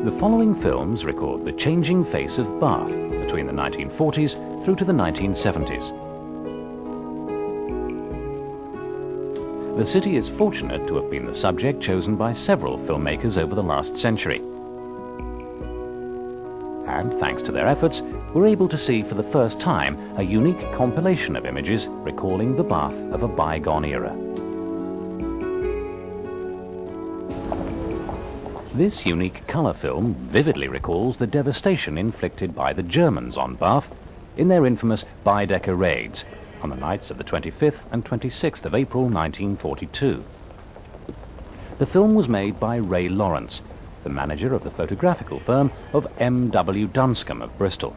The following films record the changing face of Bath between the 1940s through to the 1970s. The city is fortunate to have been the subject chosen by several filmmakers over the last century. And thanks to their efforts, we're able to see for the first time a unique compilation of images recalling the Bath of a bygone era. This unique colour film vividly recalls the devastation inflicted by the Germans on Bath in their infamous Baedeker raids on the nights of the 25th and 26th of April 1942. The film was made by Ray Lawrence, the manager of the photographical firm of M.W. Dunscombe of Bristol.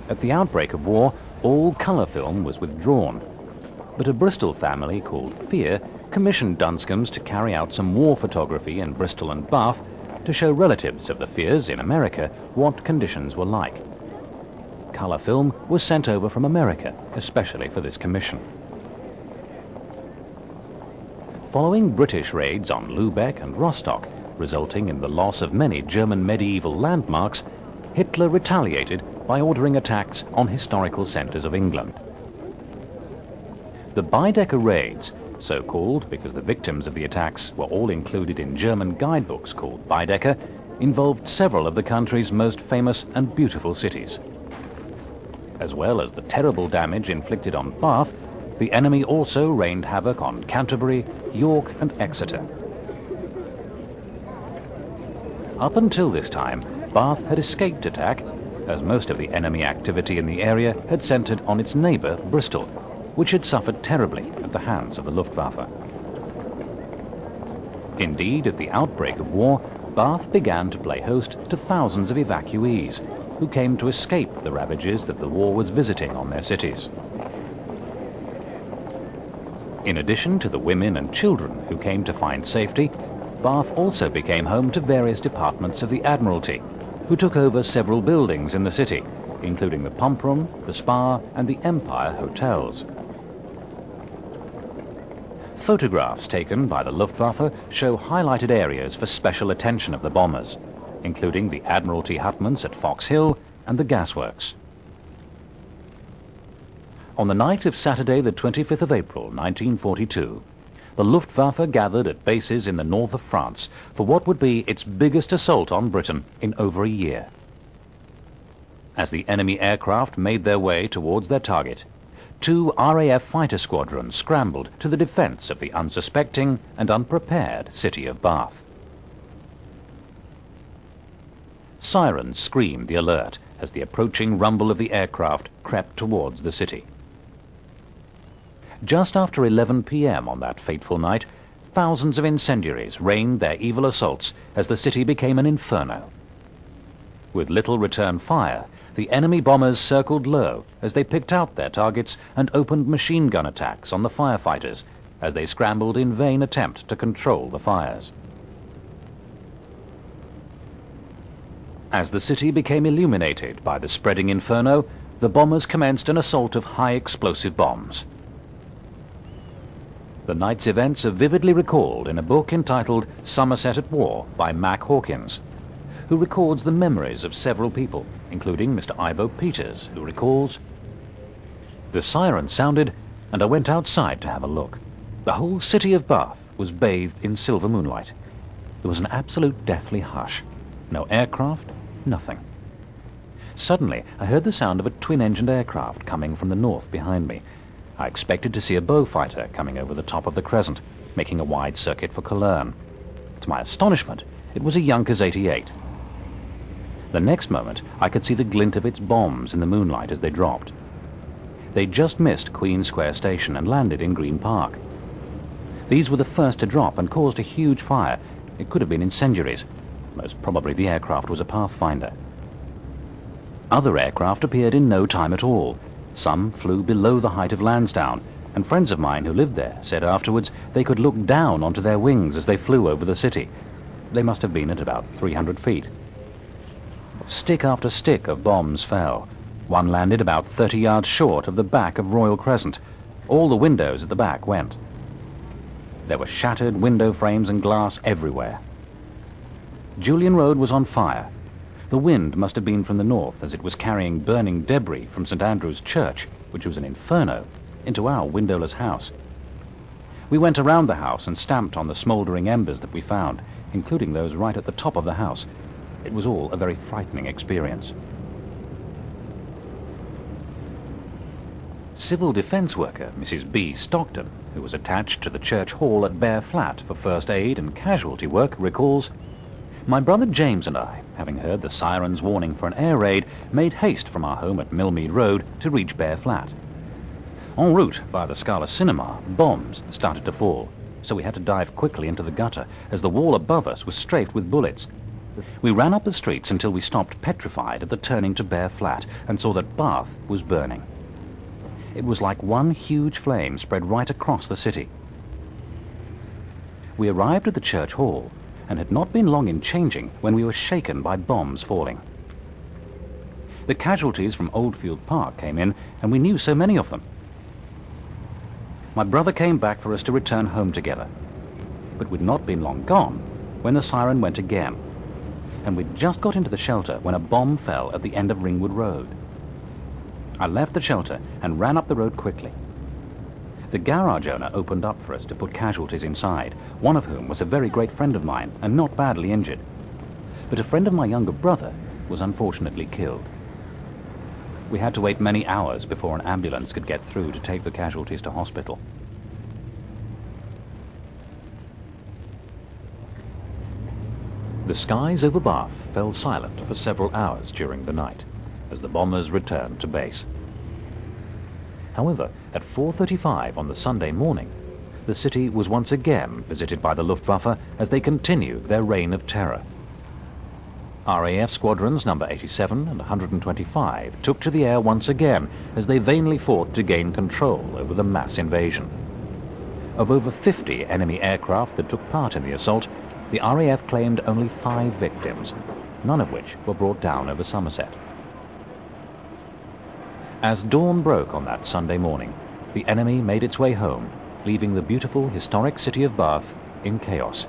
At the outbreak of war, all colour film was withdrawn, but a Bristol family called Fear commissioned Dunscombe's to carry out some war photography in Bristol and Bath to show relatives of the Fears in America what conditions were like. Colour film was sent over from America, especially for this commission. Following British raids on Lübeck and Rostock, resulting in the loss of many German medieval landmarks, Hitler retaliated by ordering attacks on historical centres of England. The Baedeker raids, so called because the victims of the attacks were all included in German guidebooks called Baedeker, involved several of the country's most famous and beautiful cities. As well as the terrible damage inflicted on Bath, the enemy also rained havoc on Canterbury, York and Exeter. Up until this time, Bath had escaped attack, as most of the enemy activity in the area had centred on its neighbour, Bristol, which had suffered terribly at the hands of the Luftwaffe. Indeed, at the outbreak of war, Bath began to play host to thousands of evacuees who came to escape the ravages that the war was visiting on their cities. In addition to the women and children who came to find safety, Bath also became home to various departments of the Admiralty, who took over several buildings in the city, including the Pump Room, the Spa and the Empire hotels. Photographs taken by the Luftwaffe show highlighted areas for special attention of the bombers, including the Admiralty hutments at Fox Hill and the gasworks. On the night of Saturday the 25th of April 1942, the Luftwaffe gathered at bases in the north of France for what would be its biggest assault on Britain in over a year. As the enemy aircraft made their way towards their target, 2 RAF fighter squadrons scrambled to the defence of the unsuspecting and unprepared city of Bath. Sirens screamed the alert as the approaching rumble of the aircraft crept towards the city. Just after 11 p.m. on that fateful night, thousands of incendiaries rained their evil assaults as the city became an inferno. With little return fire, the enemy bombers circled low as they picked out their targets and opened machine gun attacks on the firefighters as they scrambled in vain attempt to control the fires. As the city became illuminated by the spreading inferno, the bombers commenced an assault of high explosive bombs. The night's events are vividly recalled in a book entitled Somerset at War by Mac Hawkins, who records the memories of several people, including Mr. Ivo Peters, who recalls, "The siren sounded, and I went outside to have a look. The whole city of Bath was bathed in silver moonlight. There was an absolute deathly hush. No aircraft, nothing. Suddenly, I heard the sound of a twin-engined aircraft coming from the north behind me. I expected to see a Beaufighter coming over the top of the crescent, making a wide circuit for Cologne. To my astonishment, it was a Junkers 88. The next moment, I could see the glint of its bombs in the moonlight as they dropped. They just missed Queen Square Station and landed in Green Park. These were the first to drop and caused a huge fire. It could have been incendiaries. Most probably the aircraft was a Pathfinder. Other aircraft appeared in no time at all. Some flew below the height of Lansdowne, and friends of mine who lived there said afterwards they could look down onto their wings as they flew over the city. They must have been at about 300 feet. Stick after stick of bombs fell. One landed about 30 yards short of the back of Royal Crescent. All the windows at the back went. There were shattered window frames and glass everywhere. Julian Road was on fire. The wind must have been from the north, as it was carrying burning debris from St. Andrew's Church, which was an inferno, into our windowless house. We went around the house and stamped on the smouldering embers that we found, including those right at the top of the house. It was all a very frightening experience. Civil defence worker Mrs. B. Stockton, who was attached to the church hall at Bear Flat for first aid and casualty work, recalls, "My brother James and I, having heard the sirens warning for an air raid, made haste from our home at Millmead Road to reach Bear Flat. En route by the Scala Cinema, bombs started to fall, so we had to dive quickly into the gutter as the wall above us was strafed with bullets. We ran up the streets until we stopped petrified at the turning to Bear Flat and saw that Bath was burning. It was like one huge flame spread right across the city. We arrived at the church hall and had not been long in changing when we were shaken by bombs falling. The casualties from Oldfield Park came in, and we knew so many of them. My brother came back for us to return home together, but we'd not been long gone when the siren went again, and we'd just got into the shelter when a bomb fell at the end of Ringwood Road. I left the shelter and ran up the road quickly. The garage owner opened up for us to put casualties inside, one of whom was a very great friend of mine and not badly injured. But a friend of my younger brother was unfortunately killed. We had to wait many hours before an ambulance could get through to take the casualties to hospital. The skies over Bath fell silent for several hours during the night, as the bombers returned to base. However, at 4:35 on the Sunday morning, the city was once again visited by the Luftwaffe as they continued their reign of terror. RAF squadrons number 87 and 125 took to the air once again as they vainly fought to gain control over the mass invasion. Of over 50 enemy aircraft that took part in the assault, the RAF claimed only 5 victims, none of which were brought down over Somerset. As dawn broke on that Sunday morning, the enemy made its way home, leaving the beautiful historic city of Bath in chaos.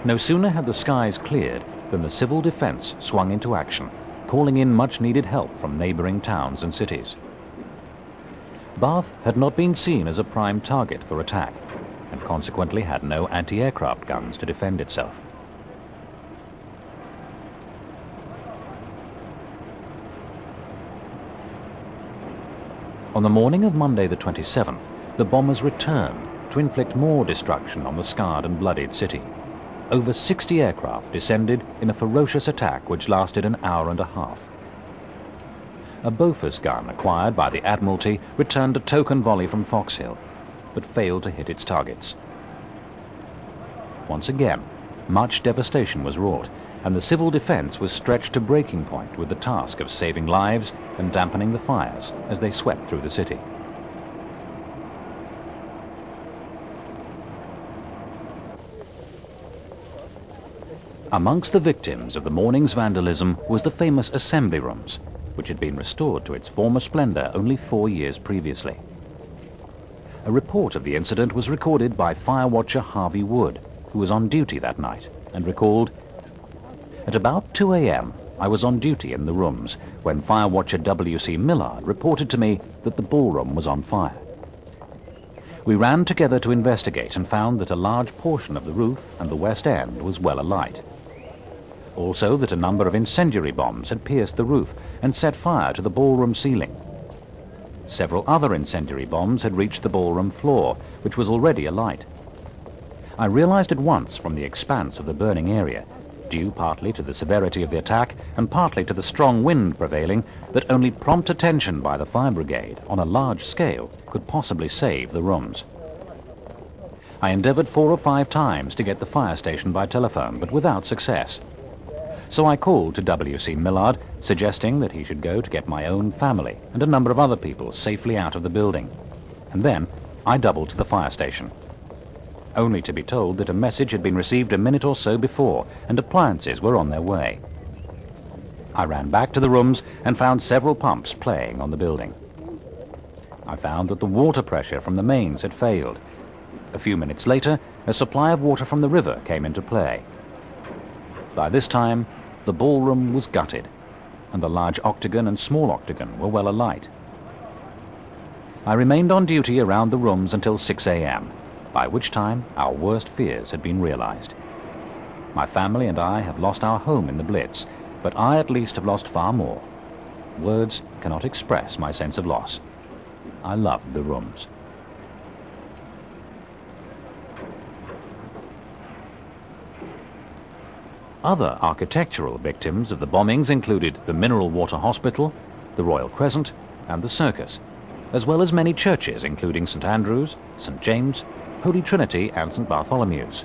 No sooner had the skies cleared than the civil defence swung into action, calling in much-needed help from neighbouring towns and cities. Bath had not been seen as a prime target for attack, and consequently had no anti-aircraft guns to defend itself. On the morning of Monday the 27th, the bombers returned to inflict more destruction on the scarred and bloodied city. Over 60 aircraft descended in a ferocious attack which lasted an hour and a half. A Bofors gun acquired by the Admiralty returned a token volley from Foxhill, but failed to hit its targets. Once again, much devastation was wrought, and the civil defence was stretched to breaking point with the task of saving lives and dampening the fires as they swept through the city. Amongst the victims of the morning's vandalism was the famous Assembly Rooms, which had been restored to its former splendour only 4 years previously. A report of the incident was recorded by fire watcher Harvey Wood, who was on duty that night, and recalled, "At about 2 a.m. I was on duty in the rooms when fire watcher W.C. Millard reported to me that the ballroom was on fire. We ran together to investigate and found that a large portion of the roof and the west end was well alight. Also that a number of incendiary bombs had pierced the roof and set fire to the ballroom ceiling. Several other incendiary bombs had reached the ballroom floor, which was already alight. I realized at once from the expanse of the burning area, due partly to the severity of the attack and partly to the strong wind prevailing, that only prompt attention by the fire brigade on a large scale could possibly save the rooms. I endeavored 4 or 5 times to get the fire station by telephone, but without success. So I called to W.C. Millard, suggesting that he should go to get my own family and a number of other people safely out of the building. And then I doubled to the fire station, only to be told that a message had been received a minute or so before and appliances were on their way. I ran back to the rooms and found several pumps playing on the building. I found that the water pressure from the mains had failed. A few minutes later, a supply of water from the river came into play. By this time, the ballroom was gutted, and the large octagon and small octagon were well alight. I remained on duty around the rooms until 6 a.m., by which time our worst fears had been realized. My family and I have lost our home in the Blitz, but I at least have lost far more. Words cannot express my sense of loss. I loved the rooms. Other architectural victims of the bombings included the Mineral Water Hospital, the Royal Crescent, and the Circus, as well as many churches including St. Andrew's, St. James, Holy Trinity, and St. Bartholomew's.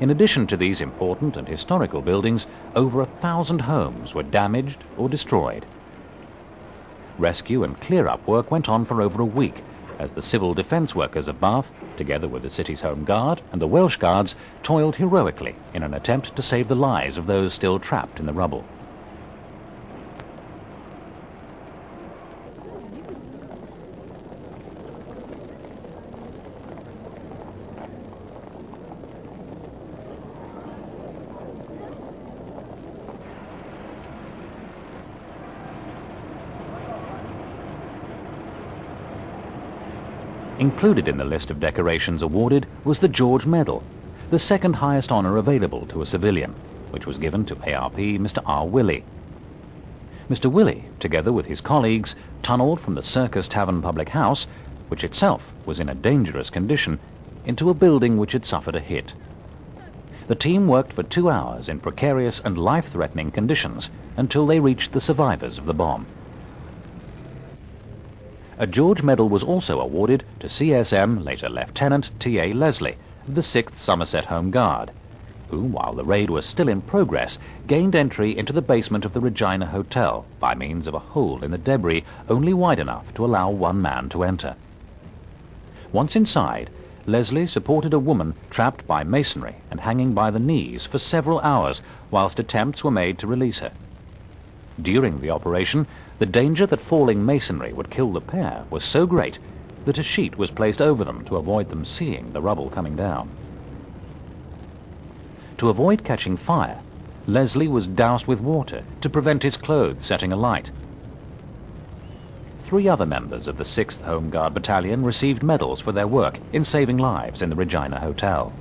In addition to these important and historical buildings, over 1,000 homes were damaged or destroyed. Rescue and clear-up work went on for over a week, as the civil defence workers of Bath, together with the city's Home Guard and the Welsh Guards, toiled heroically in an attempt to save the lives of those still trapped in the rubble. Included in the list of decorations awarded was the George Medal, the second highest honour available to a civilian, which was given to ARP Mr. R. Willey. Mr. Willey, together with his colleagues, tunnelled from the Circus Tavern public house, which itself was in a dangerous condition, into a building which had suffered a hit. The team worked for 2 hours in precarious and life-threatening conditions until they reached the survivors of the bomb. A George Medal was also awarded to CSM, later Lieutenant T.A. Leslie, of the 6th Somerset Home Guard, who, while the raid was still in progress, gained entry into the basement of the Regina Hotel by means of a hole in the debris only wide enough to allow one man to enter. Once inside, Leslie supported a woman trapped by masonry and hanging by the knees for several hours whilst attempts were made to release her. During the operation, the danger that falling masonry would kill the pair was so great that a sheet was placed over them to avoid them seeing the rubble coming down. To avoid catching fire, Leslie was doused with water to prevent his clothes setting alight. 3 other members of the 6th Home Guard Battalion received medals for their work in saving lives in the Regina Hotel.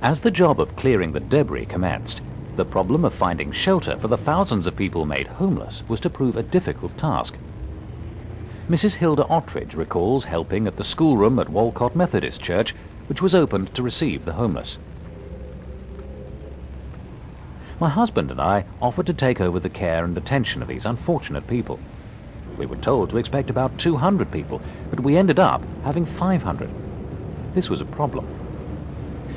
As the job of clearing the debris commenced, the problem of finding shelter for the thousands of people made homeless was to prove a difficult task. Mrs. Hilda Ottridge recalls helping at the schoolroom at Walcott Methodist Church, which was opened to receive the homeless. My husband and I offered to take over the care and attention of these unfortunate people. We were told to expect about 200 people, but we ended up having 500. This was a problem.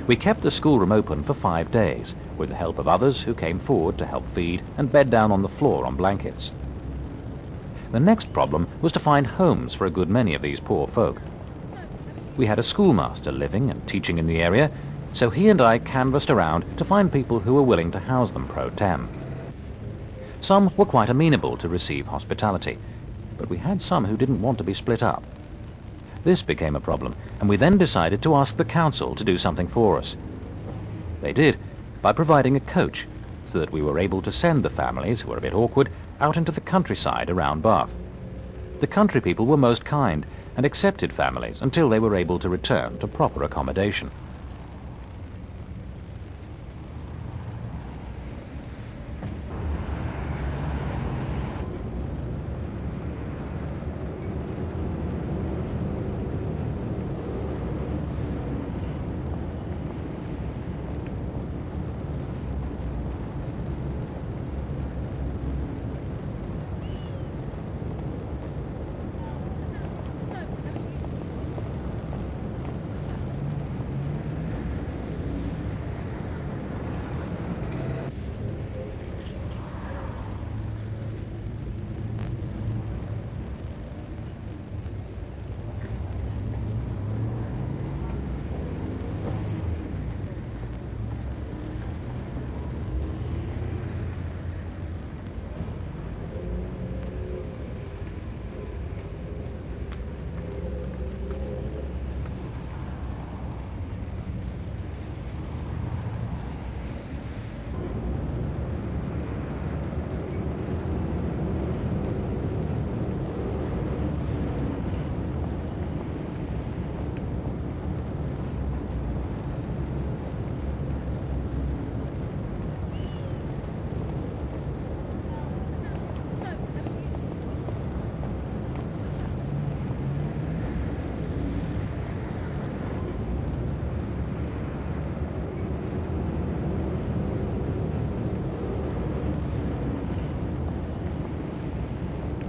We kept the schoolroom open for 5 days, with the help of others who came forward to help feed and bed down on the floor on blankets. The next problem was to find homes for a good many of these poor folk. We had a schoolmaster living and teaching in the area, so he and I canvassed around to find people who were willing to house them pro tem. Some were quite amenable to receive hospitality, but we had some who didn't want to be split up. This became a problem, and we then decided to ask the council to do something for us. They did, by providing a coach, so that we were able to send the families, who were a bit awkward, out into the countryside around Bath. The country people were most kind and accepted families until they were able to return to proper accommodation.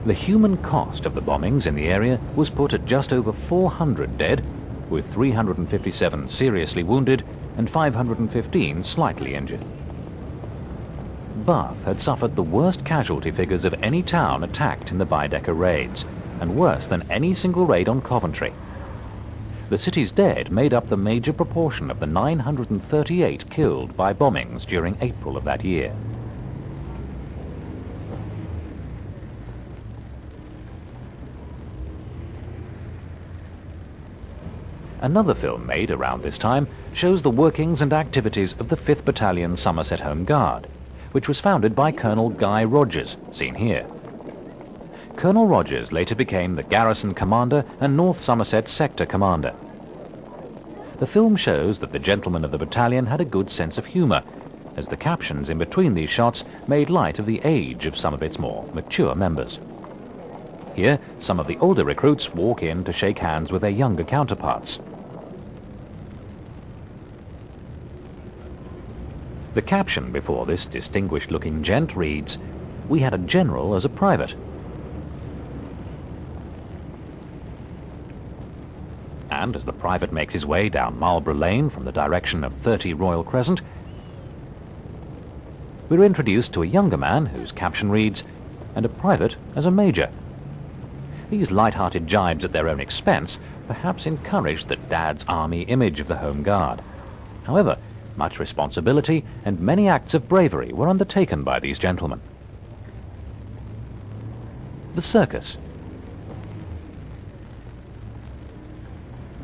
The human cost of the bombings in the area was put at just over 400 dead, with 357 seriously wounded and 515 slightly injured. Bath had suffered the worst casualty figures of any town attacked in the Baedeker raids, and worse than any single raid on Coventry. The city's dead made up the major proportion of the 938 killed by bombings during April of that year. Another film made around this time shows the workings and activities of the 5th Battalion Somerset Home Guard, which was founded by Colonel Guy Rogers, seen here. Colonel Rogers later became the Garrison Commander and North Somerset Sector Commander. The film shows that the gentlemen of the battalion had a good sense of humour, as the captions in between these shots made light of the age of some of its more mature members. Here, some of the older recruits walk in to shake hands with their younger counterparts. The caption before this distinguished-looking gent reads, "We had a general as a private." And as the private makes his way down Marlborough Lane from the direction of 30 Royal Crescent, we're introduced to a younger man whose caption reads, "And a private as a major." These light-hearted jibes at their own expense perhaps encouraged the Dad's Army image of the Home Guard. However, much responsibility and many acts of bravery were undertaken by these gentlemen. The circus.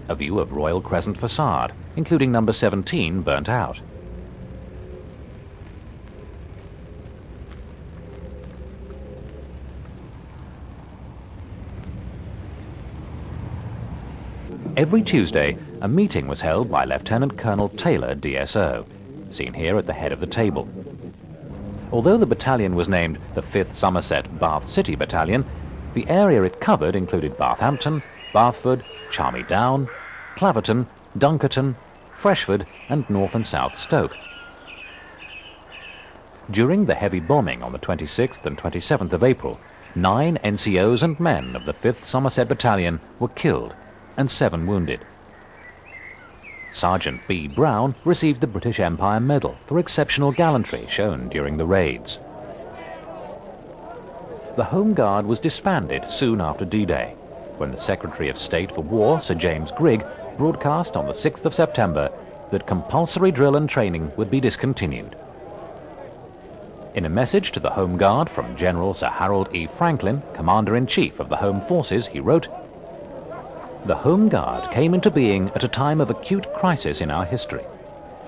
A view of Royal Crescent facade, including number 17 burnt out. Every Tuesday, a meeting was held by Lieutenant Colonel Taylor, DSO, seen here at the head of the table. Although the battalion was named the 5th Somerset Bath City Battalion, the area it covered included Bathampton, Bathford, Charmy Down, Claverton, Dunkerton, Freshford, and North and South Stoke. During the heavy bombing on the 26th and 27th of April, 9 NCOs and men of the 5th Somerset Battalion were killed and 7 wounded. Sergeant B. Brown received the British Empire Medal for exceptional gallantry shown during the raids. The Home Guard was disbanded soon after D-Day, when the Secretary of State for War, Sir James Grigg, broadcast on the 6th of September that compulsory drill and training would be discontinued. In a message to the Home Guard from General Sir Harold E. Franklin, Commander-in-Chief of the Home Forces, he wrote, "The Home Guard came into being at a time of acute crisis in our history,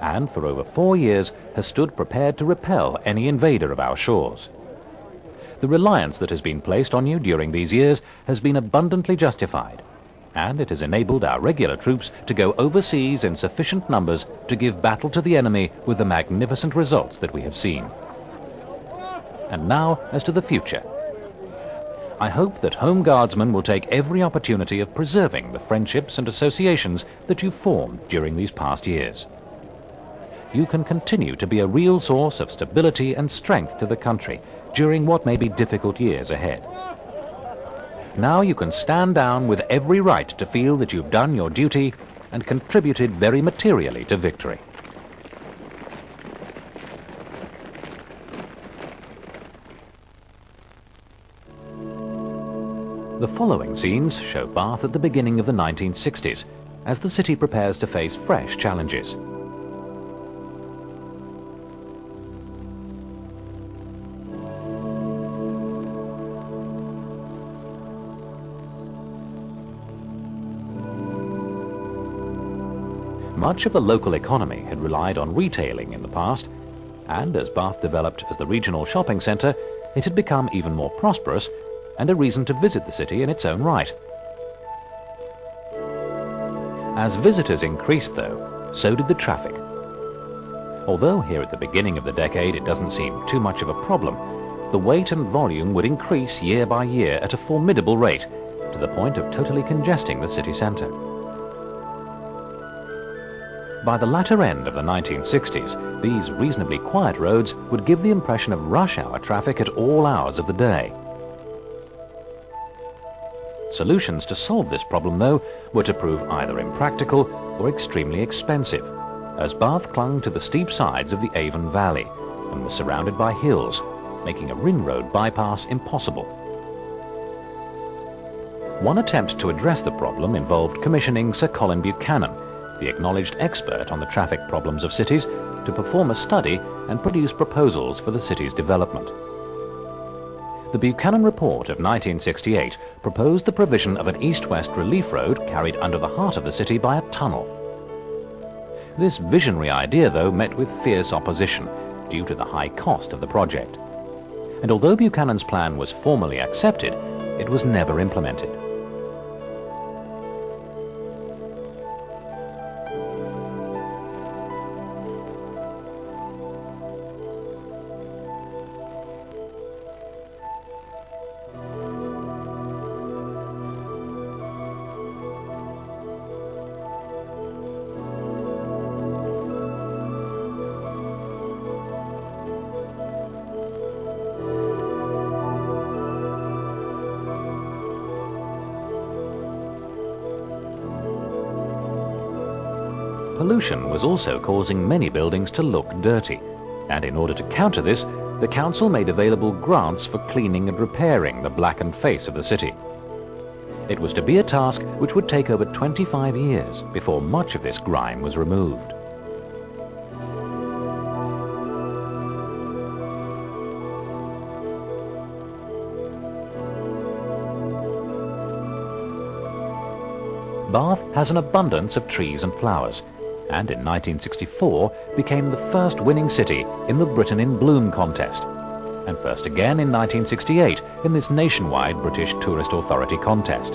and for over 4 years has stood prepared to repel any invader of our shores. The reliance that has been placed on you during these years has been abundantly justified, and it has enabled our regular troops to go overseas in sufficient numbers to give battle to the enemy with the magnificent results that we have seen. And now, as to the future. I hope that Home Guardsmen will take every opportunity of preserving the friendships and associations that you've formed during these past years. You can continue to be a real source of stability and strength to the country during what may be difficult years ahead. Now you can stand down with every right to feel that you've done your duty and contributed very materially to victory." The following scenes show Bath at the beginning of the 1960s, as the city prepares to face fresh challenges. Much of the local economy had relied on retailing in the past, and as Bath developed as the regional shopping centre, it had become even more prosperous and a reason to visit the city in its own right. As visitors increased, though, so did the traffic. Although here at the beginning of the decade it doesn't seem too much of a problem, the weight and volume would increase year by year at a formidable rate, to the point of totally congesting the city centre. By the latter end of the 1960s, these reasonably quiet roads would give the impression of rush hour traffic at all hours of the day. Solutions to solve this problem, though, were to prove either impractical or extremely expensive, as Bath clung to the steep sides of the Aven Valley and was surrounded by hills, making a ring road bypass impossible. One attempt to address the problem involved commissioning Sir Colin Buchanan, the acknowledged expert on the traffic problems of cities, to perform a study and produce proposals for the city's development. The Buchanan Report of 1968 proposed the provision of an east-west relief road carried under the heart of the city by a tunnel. This visionary idea, though, met with fierce opposition due to the high cost of the project. And although Buchanan's plan was formally accepted, it was never implemented. Pollution was also causing many buildings to look dirty, and in order to counter this, the council made available grants for cleaning and repairing the blackened face of the city. It was to be a task which would take over 25 years before much of this grime was removed. Bath has an abundance of trees and flowers, and in 1964 became the first winning city in the Britain in Bloom contest, and first again in 1968 in this nationwide British Tourist Authority contest.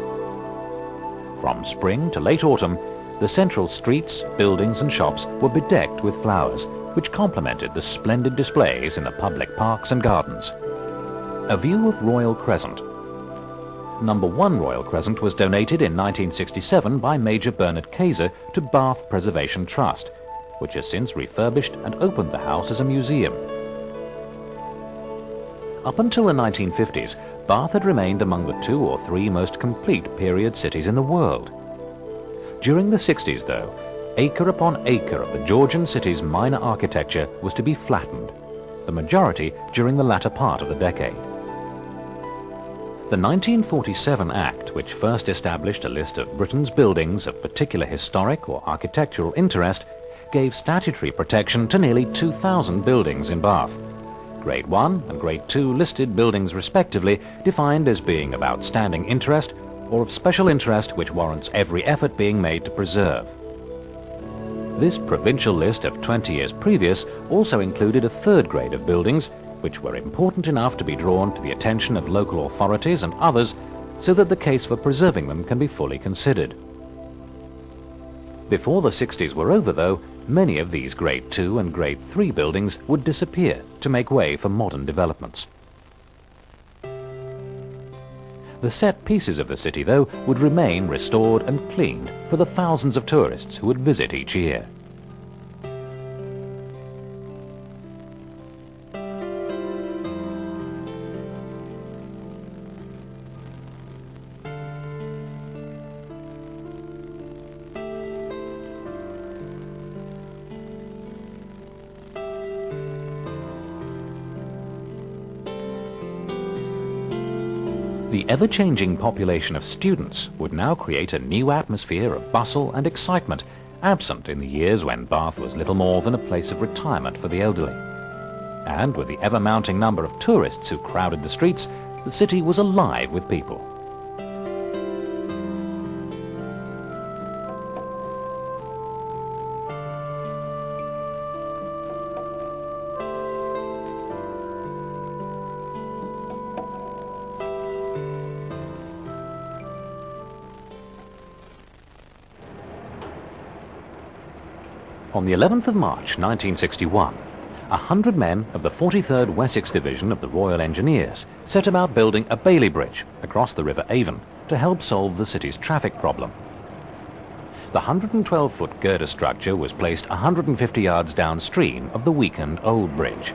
From spring to late autumn, the central streets, buildings and shops were bedecked with flowers, which complemented the splendid displays in the public parks and gardens. A view of Royal Crescent. Number 1 Royal Crescent was donated in 1967 by Major Bernard Kayser to Bath Preservation Trust, which has since refurbished and opened the house as a museum. Up until the 1950s, Bath had remained among the 2 or 3 most complete period cities in the world. During the 60s, though, acre upon acre of the Georgian city's minor architecture was to be flattened, the majority during the latter part of the decade. The 1947 Act, which first established a list of Britain's buildings of particular historic or architectural interest, gave statutory protection to nearly 2,000 buildings in Bath. Grade 1 and Grade 2 listed buildings respectively, defined as being of outstanding interest or of special interest which warrants every effort being made to preserve. This provincial list of 20 years previous also included a third grade of buildings which were important enough to be drawn to the attention of local authorities and others so that the case for preserving them can be fully considered. Before the 60s were over, though, many of these Grade 2 and Grade 3 buildings would disappear to make way for modern developments. The set pieces of the city, though, would remain restored and cleaned for the thousands of tourists who would visit each year. The ever-changing population of students would now create a new atmosphere of bustle and excitement, absent in the years when Bath was little more than a place of retirement for the elderly. And with the ever-mounting number of tourists who crowded the streets, the city was alive with people. On the 11th of March 1961, 100 men of the 43rd Wessex Division of the Royal Engineers set about building a Bailey Bridge across the River Aven to help solve the city's traffic problem. The 112-foot girder structure was placed 150 yards downstream of the weakened Old Bridge.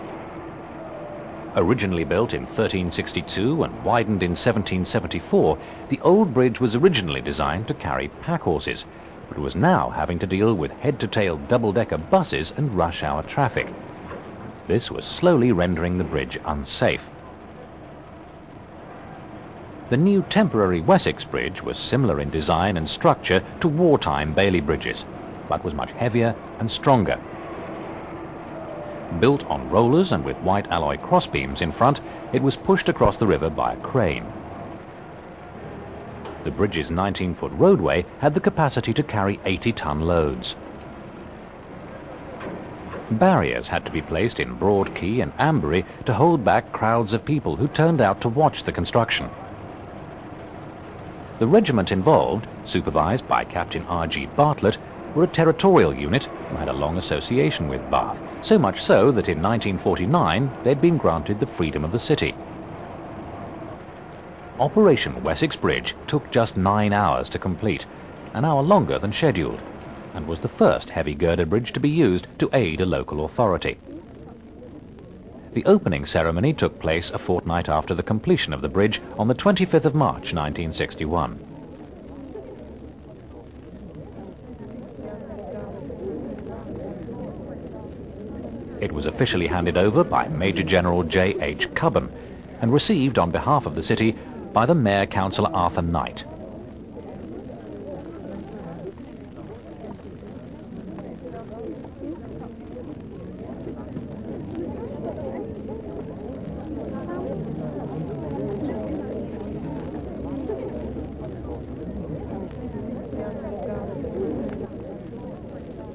Originally built in 1362 and widened in 1774, the old bridge was originally designed to carry pack horses, but was now having to deal with head-to-tail double-decker buses and rush-hour traffic. This was slowly rendering the bridge unsafe. The new temporary Wessex Bridge was similar in design and structure to wartime Bailey bridges, but was much heavier and stronger. Built on rollers and with white alloy crossbeams in front, it was pushed across the river by a crane. The bridge's 19-foot roadway had the capacity to carry 80-ton loads. Barriers had to be placed in Broad Quay and Ambury to hold back crowds of people who turned out to watch the construction. The regiment involved, supervised by Captain R.G. Bartlett, were a territorial unit who had a long association with Bath, so much so that in 1949 they'd been granted the freedom of the city. Operation Wessex Bridge took just 9 hours to complete, an hour longer than scheduled, and was the first heavy girder bridge to be used to aid a local authority. The opening ceremony took place a fortnight after the completion of the bridge on the 25th of March 1961. It was officially handed over by Major General J.H. Cubban and received on behalf of the city by the Mayor Councillor Arthur Knight.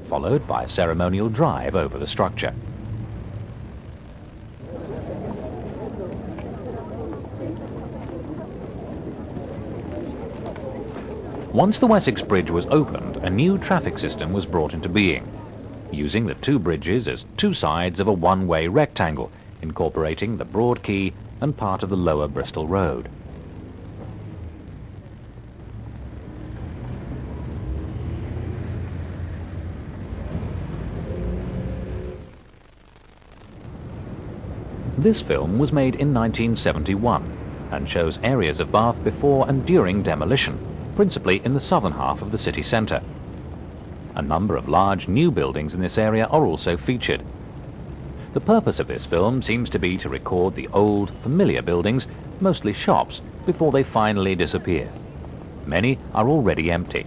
Followed by a ceremonial drive over the structure. Once the Wessex Bridge was opened, a new traffic system was brought into being, using the two bridges as two sides of a one-way rectangle, incorporating the Broad Quay and part of the lower Bristol Road. This film was made in 1971 and shows areas of Bath before and during demolition, principally in the southern half of the city centre. A number of large new buildings in this area are also featured. The purpose of this film seems to be to record the old, familiar buildings, mostly shops, before they finally disappear. Many are already empty.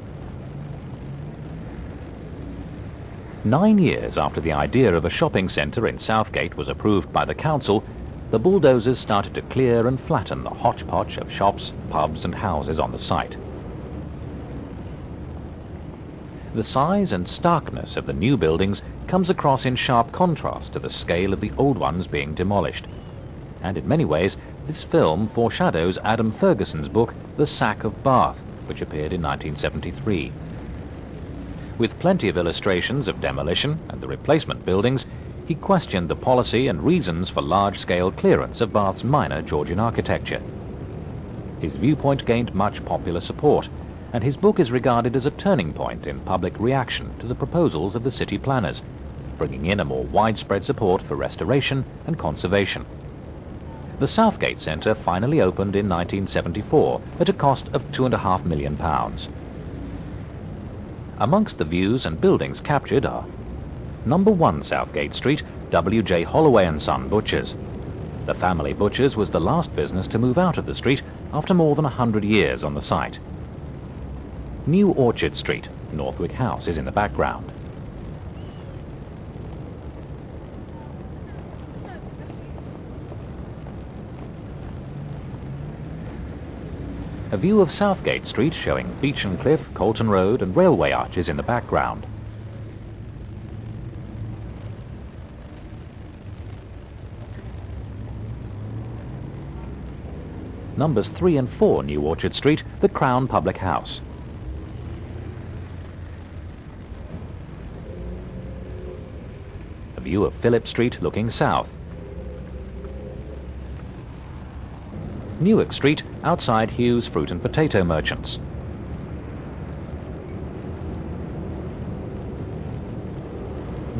9 years after the idea of a shopping centre in Southgate was approved by the council, the bulldozers started to clear and flatten the hodgepodge of shops, pubs and houses on the site. The size and starkness of the new buildings comes across in sharp contrast to the scale of the old ones being demolished. And in many ways, this film foreshadows Adam Ferguson's book, The Sack of Bath, which appeared in 1973. With plenty of illustrations of demolition and the replacement buildings, he questioned the policy and reasons for large-scale clearance of Bath's minor Georgian architecture. His viewpoint gained much popular support, and his book is regarded as a turning point in public reaction to the proposals of the city planners, bringing in a more widespread support for restoration and conservation. The Southgate Centre finally opened in 1974 at a cost of £2.5 million. Amongst the views and buildings captured are Number 1 Southgate Street, W.J. Holloway & Son Butchers. The family butchers was the last business to move out of the street after more than 100 years on the site. New Orchard Street, Northwick House is in the background. A view of Southgate Street showing Beechan Cliff, Colton Road and railway arches in the background. Numbers 3 and 4 New Orchard Street, the Crown Public House. A view of Phillip Street looking south. Newark Street, outside Hughes Fruit and Potato Merchants.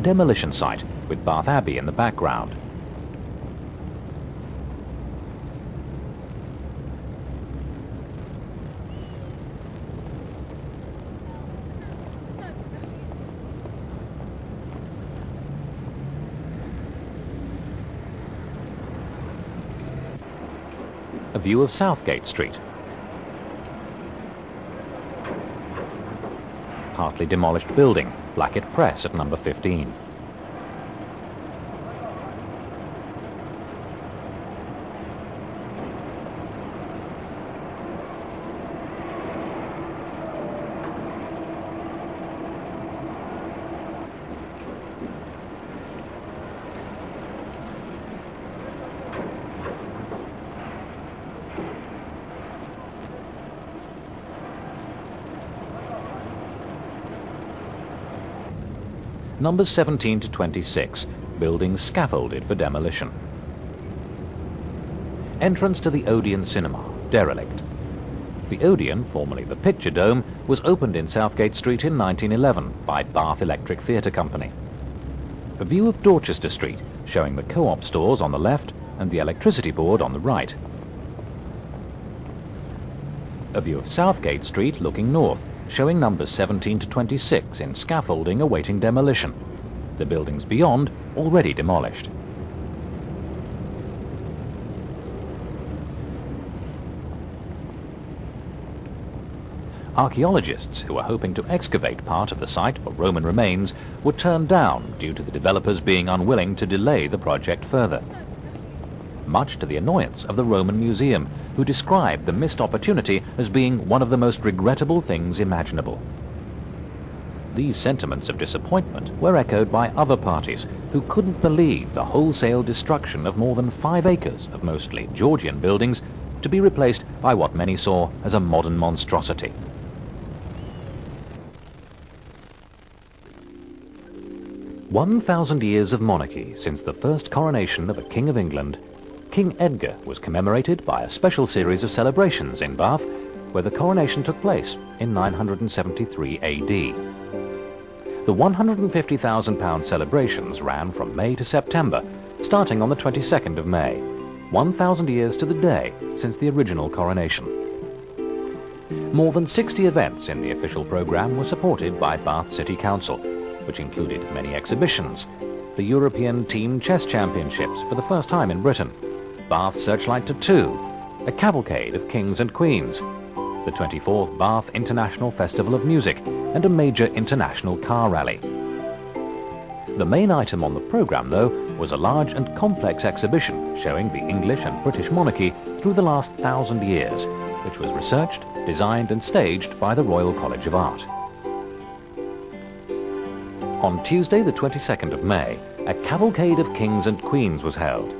Demolition site, with Bath Abbey in the background. A view of Southgate Street. Partly demolished building, Blackett Press at number 15. Numbers 17 to 26, buildings scaffolded for demolition. Entrance to the Odeon Cinema, Derelict. The Odeon, formerly the Picture Dome, was opened in Southgate Street in 1911 by Bath Electric Theatre Company. A view of Dorchester Street, showing the Co-op stores on the left and the electricity board on the right. A view of Southgate Street looking north, showing numbers 17 to 26 in scaffolding awaiting demolition. The buildings beyond already demolished. Archaeologists who were hoping to excavate part of the site for Roman remains were turned down due to the developers being unwilling to delay the project further. Much to the annoyance of the Roman Museum, who described the missed opportunity as being one of the most regrettable things imaginable. These sentiments of disappointment were echoed by other parties who couldn't believe the wholesale destruction of more than 5 acres of mostly Georgian buildings to be replaced by what many saw as a modern monstrosity. "1,000 years of monarchy since the first coronation of a King of England," King Edgar was commemorated by a special series of celebrations in Bath, where the coronation took place in 973 AD. The £150,000 celebrations ran from May to September, starting on the 22nd of May, 1,000 years to the day since the original coronation. More than 60 events in the official programme were supported by Bath City Council, which included many exhibitions, the European Team Chess Championships for the first time in Britain, Bath Searchlight Tattoo, a cavalcade of kings and queens, the 24th Bath International Festival of Music, and a major international car rally. The main item on the programme, though, was a large and complex exhibition showing the English and British monarchy through the last 1,000 years, which was researched, designed and staged by the Royal College of Art. On Tuesday the 22nd of May, a cavalcade of kings and queens was held.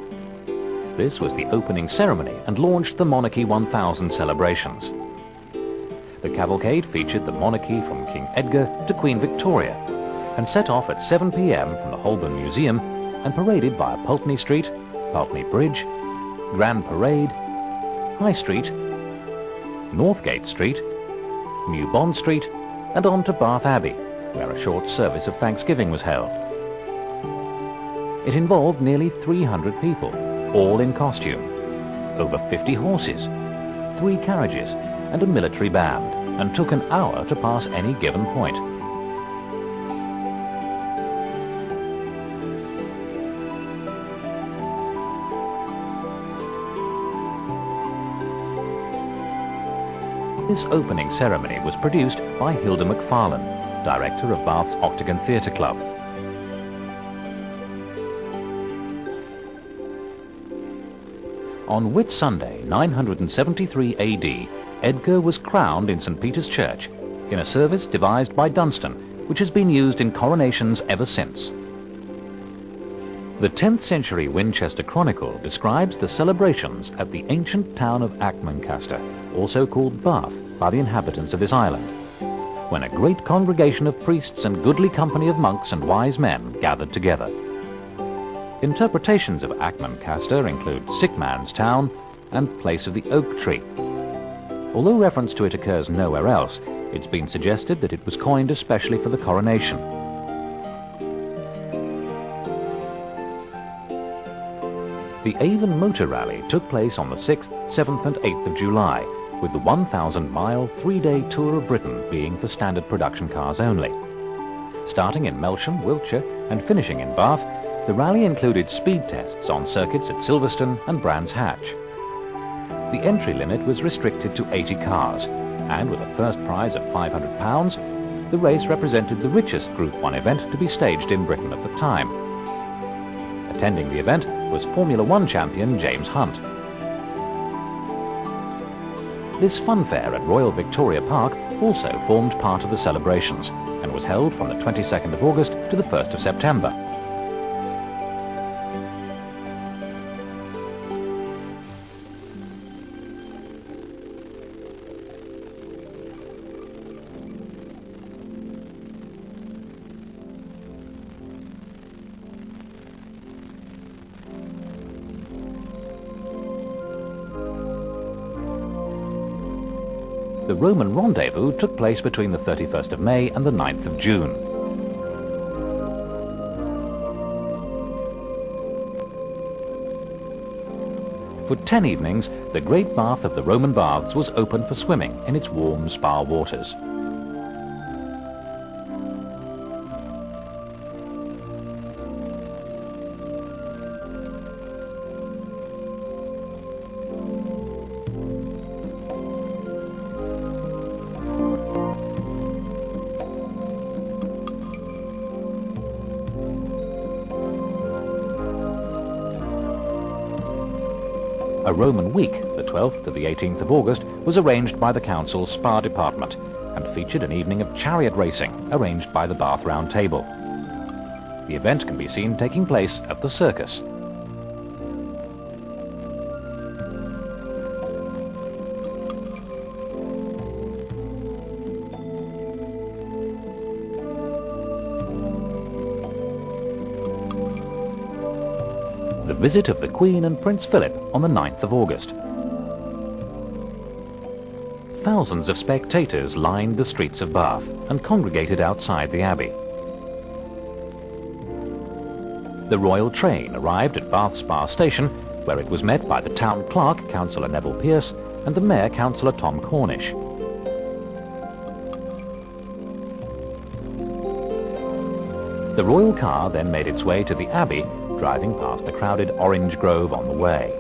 This was the opening ceremony and launched the Monarchy 1000 celebrations. The cavalcade featured the monarchy from King Edgar to Queen Victoria and set off at 7 p.m. from the Holborn Museum and paraded via Pulteney Street, Pulteney Bridge, Grand Parade, High Street, Northgate Street, New Bond Street, and on to Bath Abbey, where a short service of Thanksgiving was held. It involved nearly 300 people, all in costume, over 50 horses, 3 carriages, and a military band, and took an hour to pass any given point. This opening ceremony was produced by Hilda McFarlane, director of Bath's Octagon Theatre Club. On Whit Sunday, 973 AD, Edgar was crowned in St. Peter's Church in a service devised by Dunstan, which has been used in coronations ever since. The 10th century Winchester Chronicle describes the celebrations at the ancient town of Ackmancaster, also called Bath by the inhabitants of this island, when a great congregation of priests and goodly company of monks and wise men gathered together. Interpretations of Ackmancaster include Sick Man's Town and Place of the Oak Tree. Although reference to it occurs nowhere else, it's been suggested that it was coined especially for the coronation. The Aven Motor Rally took place on the 6th, 7th and 8th of July, with the 1,000-mile, 3-day tour of Britain being for standard production cars only. Starting in Melsham, Wiltshire, and finishing in Bath, the rally included speed tests on circuits at Silverstone and Brands Hatch. the entry limit was restricted to 80 cars, and with a first prize of £500, the race represented the richest Group 1 event to be staged in Britain at the time. Attending the event was Formula 1 champion James Hunt. This funfair at Royal Victoria Park also formed part of the celebrations and was held from the 22nd of August to the 1st of September. The Roman Rendezvous took place between the 31st of May and the 9th of June. For 10 evenings, the Great Bath of the Roman Baths was open for swimming in its warm spa waters. A Roman week, the 12th to the 18th of August, was arranged by the Council's Spa Department and featured an evening of chariot racing arranged by the Bath Round Table. The event can be seen taking place at the circus. The visit of the Queen and Prince Philip on the 9th of August. Thousands of spectators lined the streets of Bath and congregated outside the Abbey. The royal train arrived at Bath Spa Station, where it was met by the Town Clerk, Councillor Neville Pearce, and the Mayor, Councillor Tom Cornish. The royal car then made its way to the Abbey, driving past the crowded orange grove on the way.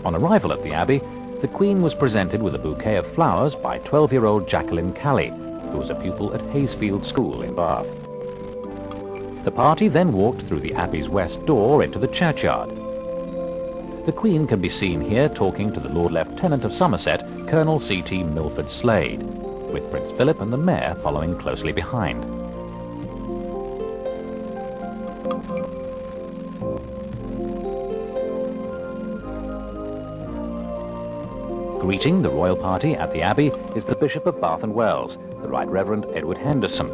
On arrival at the Abbey, the Queen was presented with a bouquet of flowers by 12-year-old Jacqueline Calley, who was a pupil at Hayesfield School in Bath. The party then walked through the Abbey's west door into the churchyard. The Queen can be seen here talking to the Lord Lieutenant of Somerset, Colonel C.T. Milford Slade, with Prince Philip and the Mayor following closely behind. Greeting the royal party at the Abbey is the Bishop of Bath and Wells, the Right Reverend Edward Henderson.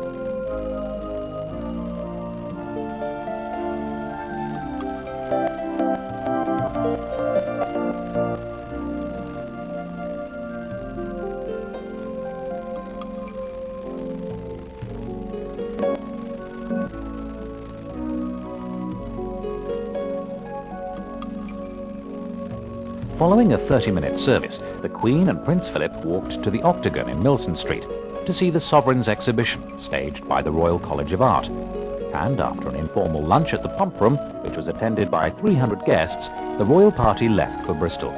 Following a 30-minute service, the Queen and Prince Philip walked to the Octagon in Milton Street to see the Sovereign's exhibition staged by the Royal College of Art. And after an informal lunch at the Pump Room, which was attended by 300 guests, the royal party left for Bristol.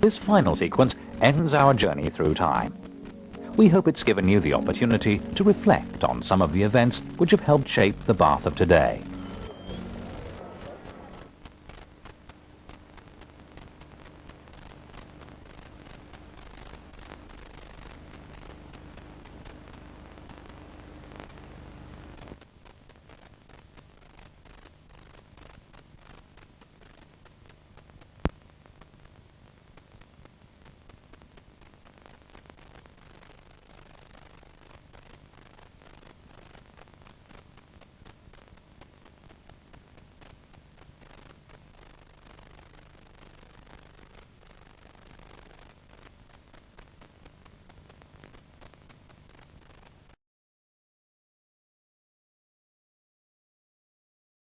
This final sequence ends our journey through time. We hope it's given you the opportunity to reflect on some of the events which have helped shape the Bath of today.